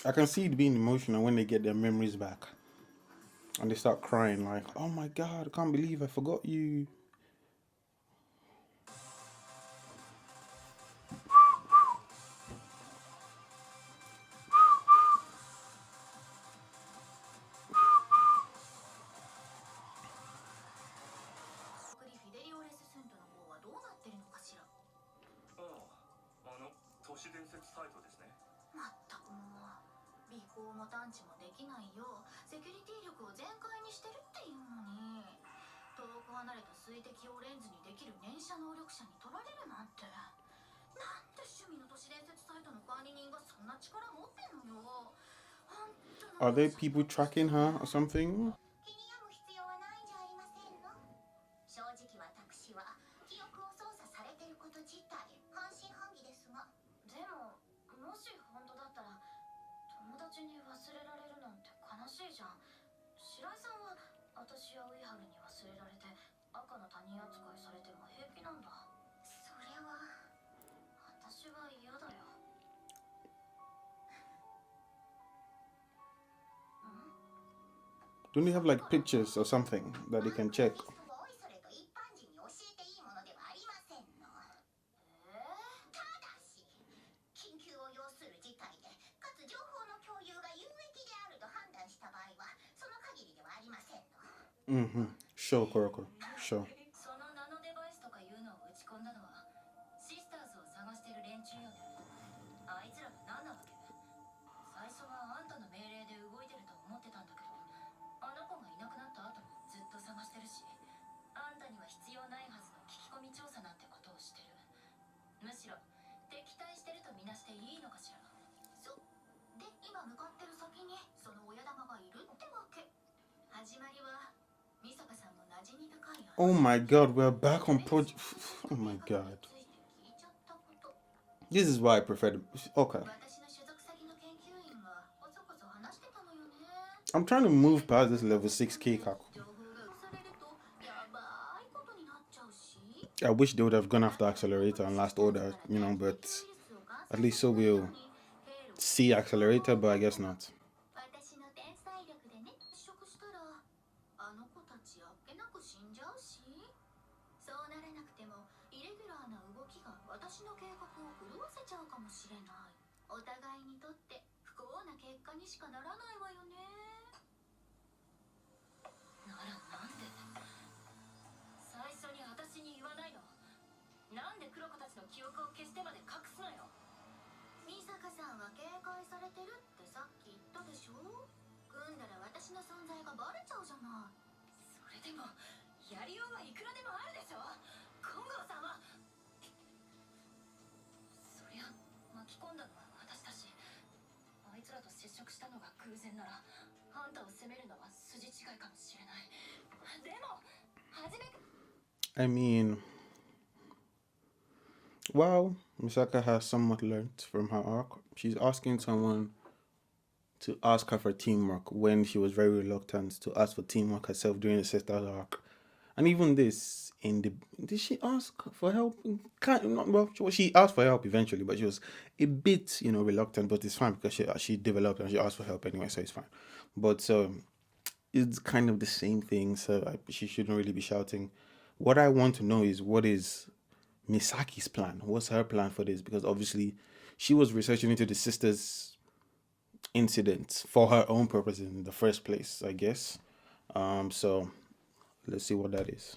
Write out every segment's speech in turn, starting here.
I can see it being emotional when they get their memories back and they start crying like, "Oh my God, I can't believe I forgot you." Are they people tracking her or something? Don't they have like pictures or something that they can check? Mm-hmm. Sure, Koroko. Sure. Oh my God, we're back on project. Oh my God. This is why I prefer the. Okay. I'm trying to move past this level 6K Kaku. I wish they would have gone after Accelerator and Last Order, but at least so we'll see Accelerator, but I guess not. I mean, well, Misaka has somewhat learned from her arc. She's asking someone to ask her for teamwork when she was very reluctant to ask for teamwork herself during the sister's arc. And even this in the did she ask for help? Kind not well. She asked for help eventually, but she was a bit reluctant. But it's fine because she developed and she asked for help anyway, so it's fine. But it's kind of the same thing. So she shouldn't really be shouting. What I want to know is what is Misaki's plan? What's her plan for this? Because obviously she was researching into the sisters' incident for her own purposes in the first place, I guess. So let's see what that is.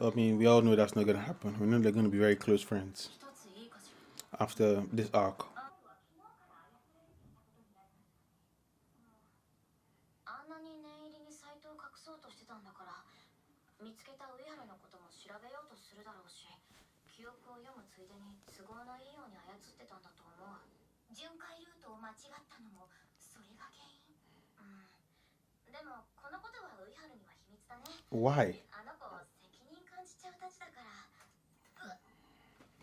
I mean, we all know that's not gonna happen. We know they're gonna be very close friends after this arc. Why?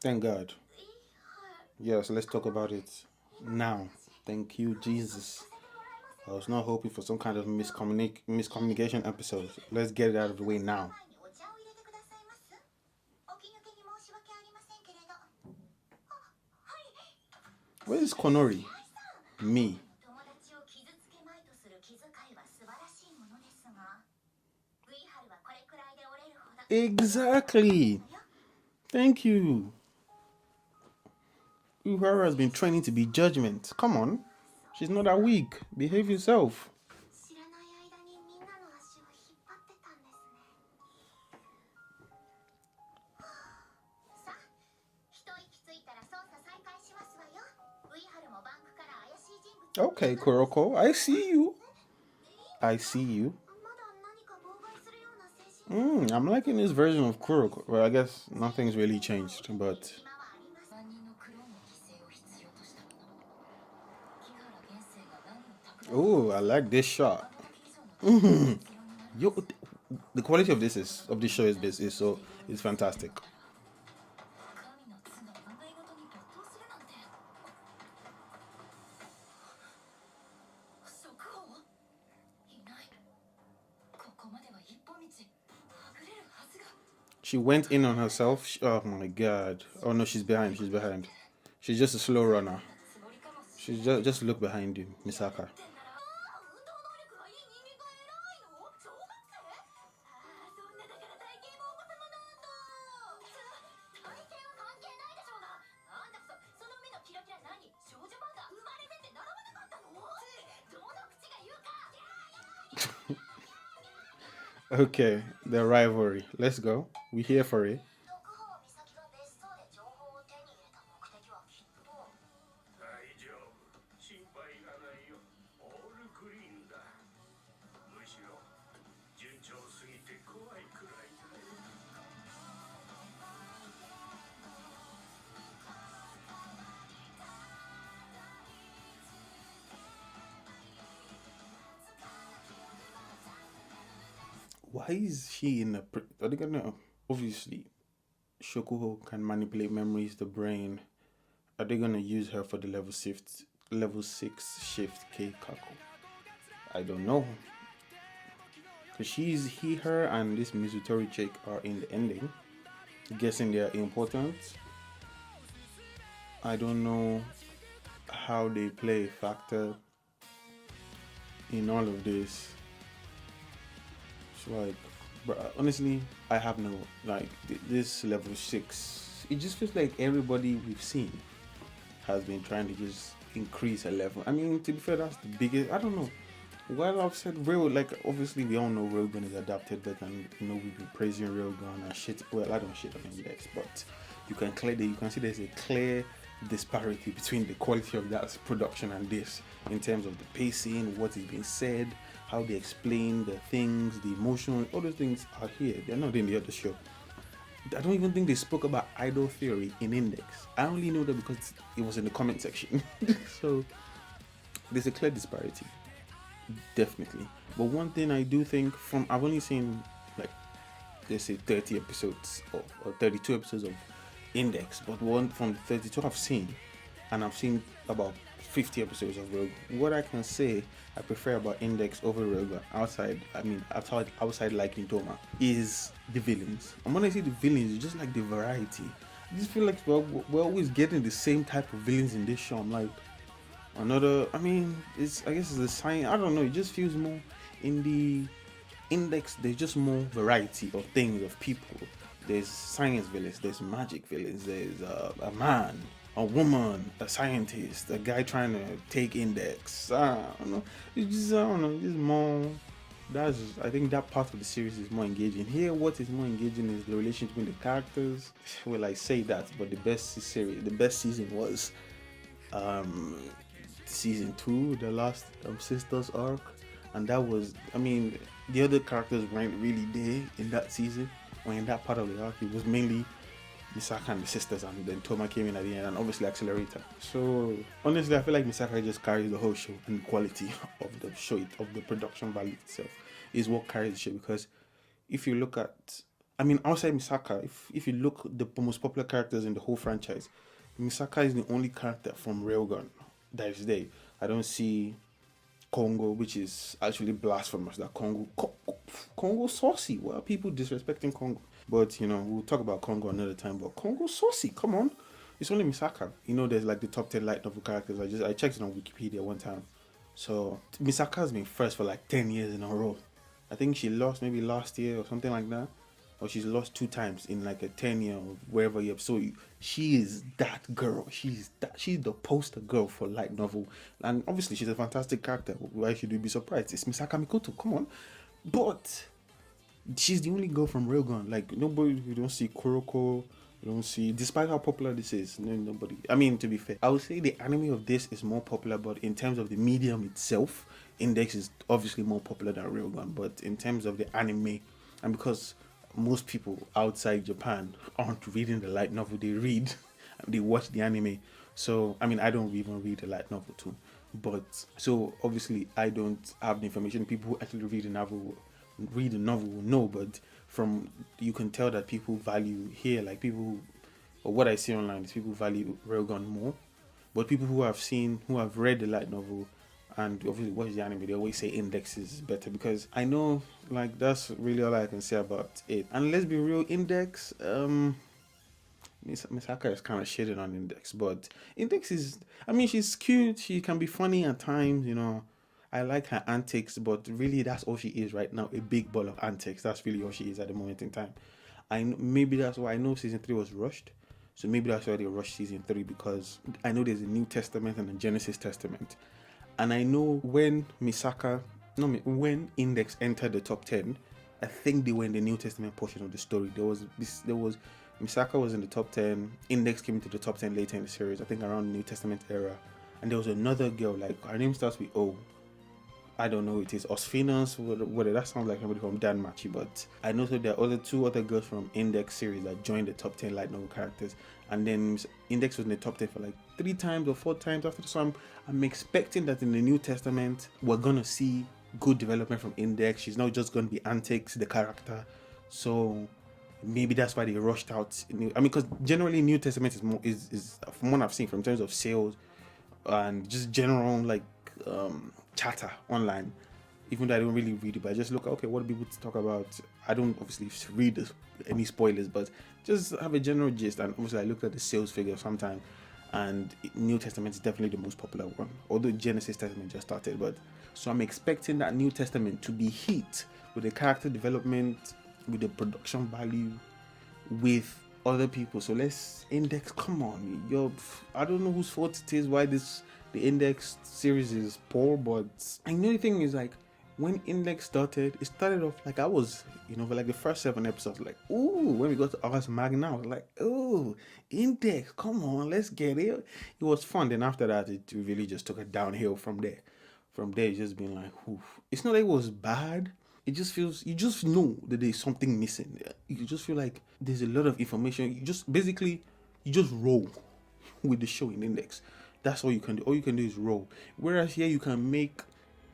Thank God. Yes, let's talk about it now. Thank you, Jesus. I was not hoping for some kind of miscommunication episode. Let's get it out of the way now. Where is Konori? Me. Exactly. Thank you. Uehara has been training to be judgment. Come on. She's not that weak. Behave yourself. Okay, Kuroko. I see you. I see you. I'm liking this version of Kuroko. Well, I guess nothing's really changed, but... Oh, I like this shot. Yo, the quality of this show is fantastic. She went in on herself. Oh my god. Oh no, she's behind. She's behind. She's just a slow runner. She's just look behind you, Misaka. Okay, the rivalry. Let's go. We're here for it. Why is she in the... Are they gonna... Obviously, Shokuho can manipulate memories, the brain. Are they gonna use her for the level 6 shift K Kako? I don't know. Cause her and this Mizutori chick are in the ending. Guessing they're important. I don't know how they play a factor in all of this. It's like, but honestly, I have no, like, this level 6, it just feels like everybody we've seen has been trying to just increase a level. I mean, to be fair, that's the biggest, I don't know. Well, I've said obviously we all know Railgun is adapted better, and we've been praising Railgun and shit. Well, I don't shit on Index, but you can see there's a clear disparity between the quality of that production and this, in terms of the pacing, what is being said, how they explain the things, the emotion, all those things are here. They're not in the other show. I don't even think they spoke about idol theory in Index. I only know that because it was in the comment section. So there's a clear disparity, definitely. But one thing I do think, I've only seen, like, let's say 30 episodes or 32 episodes of Index, but one from the 32 I've seen, and I've seen about 50 episodes of Railgun. What I can say I prefer about Index over Railgun, outside liking Toma, is the villains. And when I say the villains, it's just like the variety. I just feel like we're always getting the same type of villains in this show. I'm like, another, I guess it's the sign, I don't know, it just feels more in the Index. There's just more variety of things, of people. There's science villains, there's magic villains, there's a man, a woman, a scientist, a guy trying to take Index. I don't know. It's more. I think that part of the series is more engaging. Here, what is more engaging is the relationship between the characters. Well, I say that, but the best season was season 2, the last Sisters arc, and that was, the other characters weren't really there in that season. When in that part of the arc, it was mainly Misaka and the sisters, and then Toma came in at the end, and obviously Accelerator. So honestly, I feel like Misaka just carries the whole show, and the quality of the show, of the production value itself, is what carries the show. Because if you look at, outside Misaka, if you look at the most popular characters in the whole franchise, Misaka is the only character from Railgun that is there. I don't see Congo, which is actually blasphemous. That Congo saucy. Why are people disrespecting Congo? But we'll talk about Congo another time. But Congo saucy, come on. It's only Misaka. There's like the top 10 light novel characters. I checked it on Wikipedia one time. So Misaka has been first for like 10 years in a row. I think she lost maybe last year or something like that. Or she's lost 2 times in like a 10 year or wherever year. So she is that girl. She's the poster girl for light novel. And obviously she's a fantastic character. Why should we be surprised? It's Misaka Mikoto, come on. But she's the only girl from Railgun. Like nobody, you don't see Kuroko, you don't see, despite how popular this is, nobody. I mean, to be fair, I would say the anime of this is more popular, but in terms of the medium itself, Index is obviously more popular than Railgun. But in terms of the anime, and because most people outside Japan aren't reading the light novel, they watch the anime. So I mean, I don't even read the light novel too, but so obviously I don't have the information. People who actually read the novel will know, but from you can tell that people value here, like people, or what I see online is people value Railgun more, but people who have read the light novel and obviously watch the anime, they always say Index is better, because I know, like, that's really all I can say about it. And let's be real, Index, Misaka is kind of shaded on Index, but Index is, I mean, she's cute, she can be funny at times, I like her antics, but really that's all she is right now, a big ball of antics. That's really all she is at the moment in time. Maybe that's why I know season 3 was rushed. So maybe that's why they rushed season 3, because I know there's a New Testament and a Genesis Testament. And I know when when Index entered the top 10, I think they were in the New Testament portion of the story. There was Misaka was in the top 10. Index came into the top 10 later in the series, I think around the New Testament era. And there was another girl, like her name starts with O. I don't know who it is. Osfinas, whether that sounds like somebody from Danmachi, but I know that there are two other girls from Index series that joined the top 10 light novel characters. And then Index was in the top 10 for like 3 times or 4 times after. So I'm expecting that in the New Testament, we're going to see good development from Index. She's not just going to be antics, the character. So maybe that's why they rushed out. I mean, because generally New Testament is from what I've seen, from terms of sales and just general like chatter online, even though I don't really read it, but I just look, okay, what do people talk about? I don't obviously read any spoilers, but just have a general gist. And obviously I looked at the sales figure sometime, and New Testament is definitely the most popular one, although Genesis Testament just started. But so I'm expecting that New Testament to be hit with the character development, with the production value, with other people. So let's Index, come on, I don't know whose fault it is why the Index series is poor, but I know the thing is, like, when Index started, it started off like I was, for like the first 7 episodes, like, ooh, when we got to Ars Magna, I was like, ooh, Index, come on, let's get it. It was fun. Then after that, it really just took a downhill from there. From there, it's just been like, oof. It's not that it was bad. It just feels, you just know that there's something missing. You just feel like there's a lot of information. You just roll with the show in Index. That's all you can do. All you can do is roll. Whereas here you can make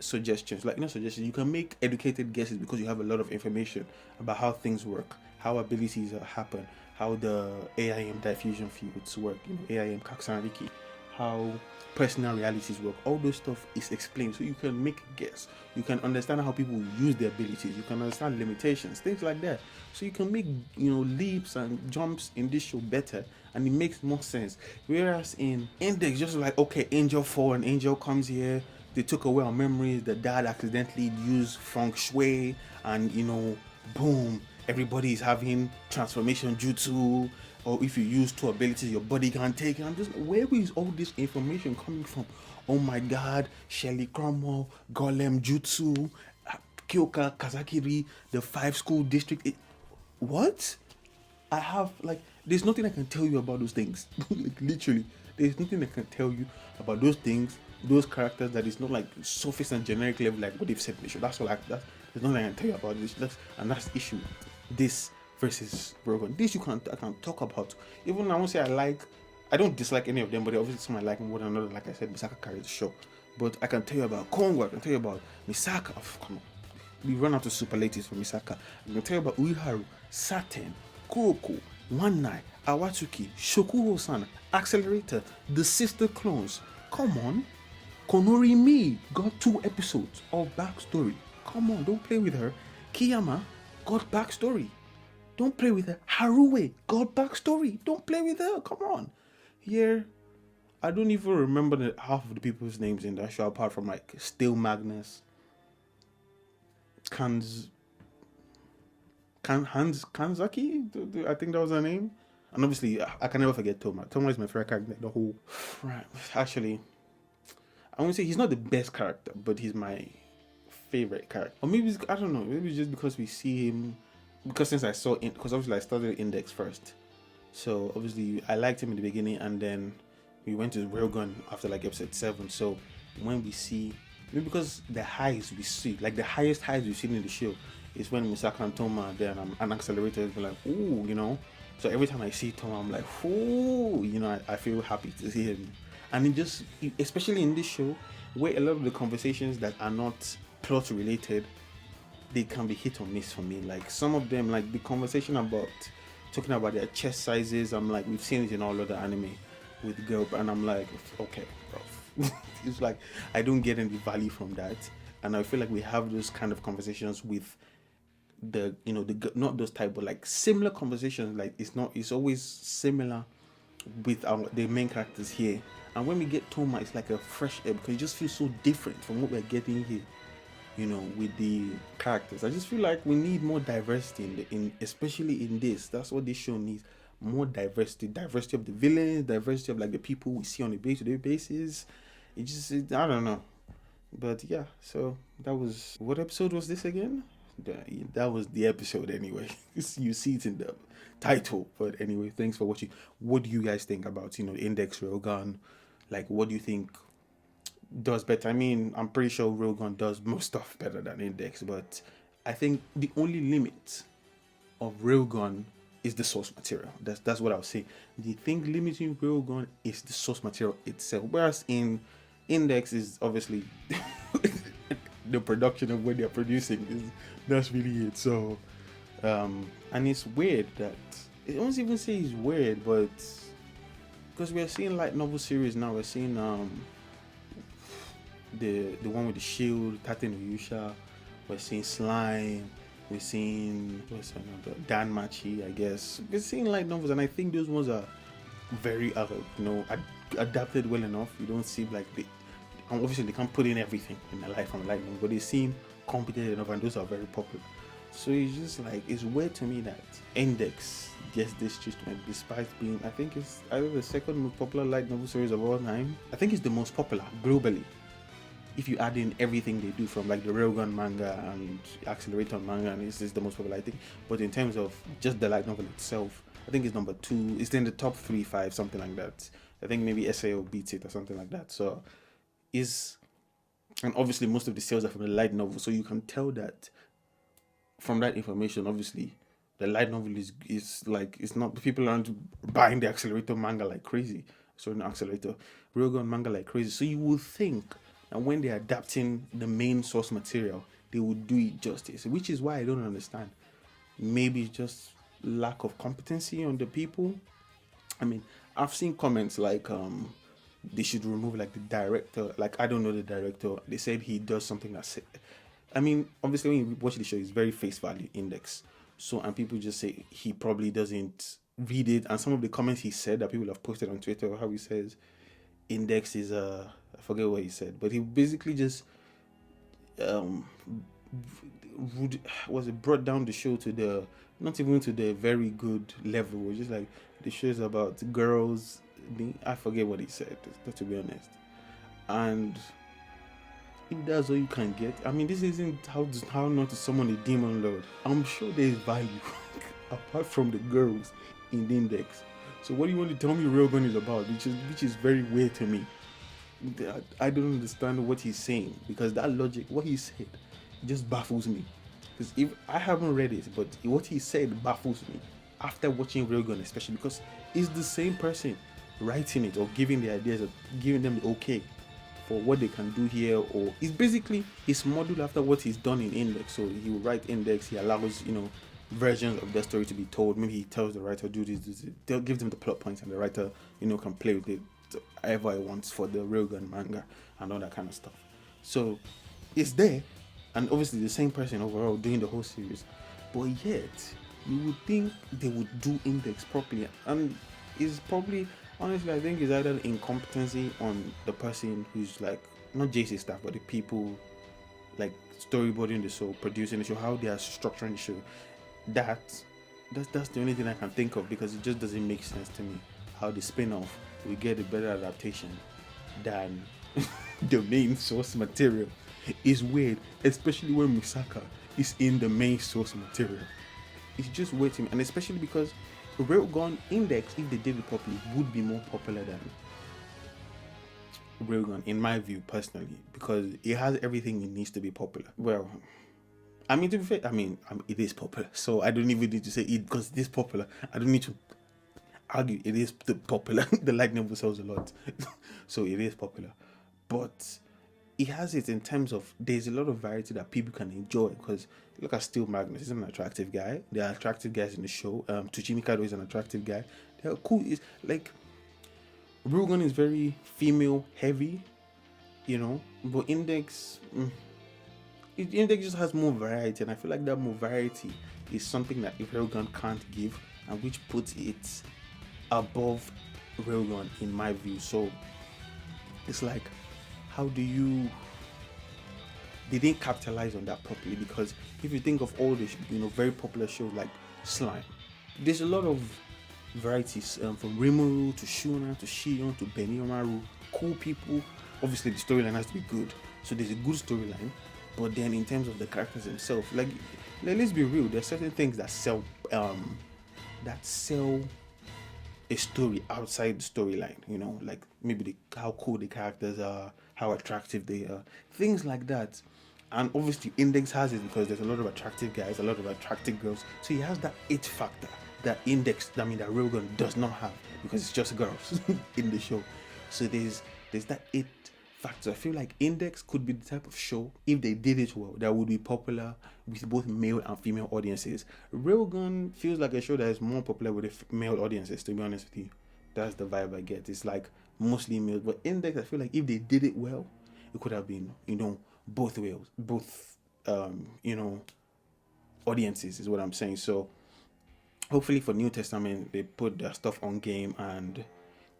suggestions, you can make educated guesses, because you have a lot of information about how things work, how abilities happen, how the AIM diffusion fields work, AIM Kaksanriki, how personal realities work. All those stuff is explained, so you can make a guess. You can understand how people use their abilities. You can understand limitations, things like that. So you can make leaps and jumps in this show better, and it makes more sense. Whereas in Index, just like, okay, Angel 4 and Angel comes here, they took away our memories. The dad accidentally used feng shui, and boom, everybody is having transformation jutsu. Or if you use 2 abilities, your body can take it. I'm just, where is all this information coming from? Oh my God, Shelly Cromwell, Golem Jutsu, Kyoka, Kazakiri, the 5 school district. What? I have, like, there's nothing I can tell you about those things. Like, literally, there's nothing I can tell you about those things, those characters, that is not like surface and generic level like what they've said in the show. That's all. There's nothing I can tell you about this. That's the issue. This versus Railgun. This I can talk about. Even I won't say I don't dislike any of them, but obviously some I like more than another. Like I said, Misaka carries the show. But I can tell you about Kongo. I can tell you about Misaka. Come on. We run out of superlatives for Misaka. I can tell you about Uiharu, Saten, Kuroko, One Night, Awatsuki, Shokuho-san, Accelerator, the sister clones. Come on. Konorimi got 2 episodes of backstory. Come on, don't play with her. Kiyama got backstory. Don't play with her. Haruwe got backstory. Don't play with her. Come on. Here, I don't even remember half of the people's names in that show apart from like Still Magnus, Kanzaki. I think that was her name. And obviously, I can never forget Toma. Toma is my favorite character. The whole right. Actually, I won't say he's not the best character, but he's my favorite character. Or maybe I don't know. Maybe it's just because we see him. Because since I saw it, because obviously I started Index first, so obviously I liked him in the beginning, and then we went to Railgun after like episode 7. So when we see, maybe because the highs we see, like the highest highs we've seen in the show, is when Misaka and Toma are there, and an accelerator is like, ooh, you know. So every time I see Toma, I'm like, ooh, you know, I feel happy to see him. And it just, especially in this show, where a lot of the conversations that are not plot related, they can be hit or miss for me. Like some of them, like the conversation about talking about their chest sizes, I'm like, we've seen it in all other anime with girl, and I'm like, okay, bro. It's like I don't get any value from that, and I feel like we have those kind of conversations with the, you know, the not those type, but like similar conversations. Like it's always similar with the main characters here. And when we get Toma, it's like a fresh air because it just feels so different from what we're getting here. You know, with the characters, I just feel like we need more diversity in especially in this. That's what this show needs. More diversity of the villains, diversity of like the people we see on a day-to-day basis. I don't know, but yeah. So that was, what episode was this again? That was the episode anyway. You see it in the title. But anyway, thanks for watching. What do you guys think about, you know, Index, Railgun? Like, what do you think does better? I mean, I'm pretty sure Railgun does most stuff better than Index, but I think the only limit of Railgun is the source material. That's what I'll say. The thing limiting Railgun is the source material itself, whereas in Index is obviously the production of what they're producing. That's really it. So and it's weird that I won't even say it's weird, but because we're seeing light novel series now, we're seeing the one with the shield, Tate no Yusha, we're seeing Slime, we're seeing what's another, Dan Machi, I guess. We're seeing light novels, and I think those ones are very adapted well enough. You don't seem like obviously they can't put in everything in their life from a light novel, but they seem competent enough, and those are very popular. So it's just like, it's weird to me that Index gets this treatment despite being, I think it's either the second most popular light novel series of all time. I think it's the most popular globally, if you add in everything they do, from like the Railgun manga and Accelerator manga, and it's the most popular, I think. But in terms of just the light novel itself, I think it's number 2. It's in the top 3, 5, something like that. I think maybe SAO beats it or something like that. So and obviously most of the sales are from the light novel, so you can tell that from that information. Obviously the light novel is like, it's not, people aren't buying the Accelerator manga like crazy. So no, Accelerator Railgun manga like crazy. So you would think, and when they're adapting the main source material, they would do it justice, which is why I don't understand. Maybe just lack of competency on the people. I mean, I've seen comments like they should remove like the director. Like, I don't know the director. They said he does something that's, I mean, obviously when you watch the show, it's very face value Index. So, and people just say he probably doesn't read it. And some of the comments he said that people have posted on Twitter, how he says Index is I forget what he said, but he basically just brought down the show to the, not even to the very good level. It was just like, the show is about girls. I forget what he said, to be honest. And if that's all you can get, I mean, this isn't how not to summon a demon lord. I'm sure there is value apart from the girls in the Index. So what do you want to tell me Railgun is about, which is very weird to me. I don't understand what he's saying, because that logic, what he said, just baffles me. Because if I haven't read it, but what he said baffles me after watching Railgun, especially because it's the same person writing it or giving the ideas, or giving them the okay for what they can do here. Or it's basically, it's modeled after what he's done in Index. So he will write Index, he allows, you know, versions of the story to be told. Maybe he tells the writer, do this, they'll give them the plot points, and the writer, you know, can play with it. So however I want for the Railgun manga and all that kind of stuff. So it's there, and obviously the same person overall doing the whole series, but yet you would think they would do Index properly, and it's probably, honestly, I think it's either incompetency on the person who's like, not JC staff, but the people like storyboarding the show, producing the show, how they are structuring the show. That's the only thing I can think of, because it just doesn't make sense to me how the spin-off will get a better adaptation than the main source material. It's weird, especially when Misaka is in the main source material. It's just weird to me, and especially because Railgun Index, if they did it properly, would be more popular than Railgun, in my view personally, because it has everything it needs to be popular. Well, I mean, to be fair, I mean, it is popular, so I don't even need to say it because it is popular. I don't need to argue it is popular. The light novel sells a lot, so it is popular. But it has it in terms of there's a lot of variety that people can enjoy. Because look at Steel Magnus, he's an attractive guy. There are attractive guys in the show. Tsuchi Mikado is an attractive guy. They're cool. It's like Railgun is very female heavy, you know, but Index just has more variety, and I feel like that more variety is something that Railgun can't give, and which puts it above Railgun in my view. So it's like, how do you? They didn't capitalize on that properly, because if you think of all the very popular shows like Slime, there's a lot of varieties from Rimuru to Shuna to Shion to Beniomaru. Cool people. Obviously, the storyline has to be good, so there's a good storyline. But then, in terms of the characters themselves, like, let's be real, there's certain things that sell a story outside the storyline. You know, like maybe how cool the characters are, how attractive they are, things like that. And obviously, Index has it because there's a lot of attractive guys, a lot of attractive girls. So he has that it factor that Railgun does not have, because it's just girls in the show. So there's that it factor. I feel like Index could be the type of show, if they did it well, that would be popular with both male and female audiences. Railgun feels like a show that is more popular with the male audiences, to be honest with you. That's the vibe I get. It's like mostly males. But Index, I feel like if they did it well, it could have been, both audiences is what I'm saying. So hopefully for New Testament, they put their stuff on game and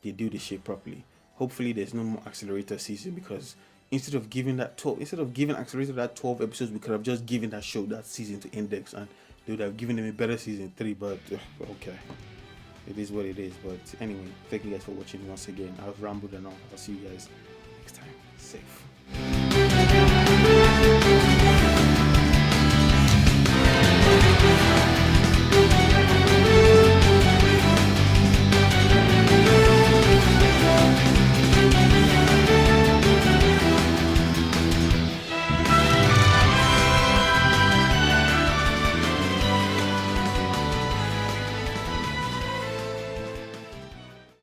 they do the shit properly. Hopefully there's no more Accelerator season, because instead of giving Accelerator that 12 episodes, we could have just given that show that season to Index, and they would have given them a better season 3. But okay, it is what it is. But anyway, thank you guys for watching once again. I've rambled enough. I'll see you guys next time. Safe.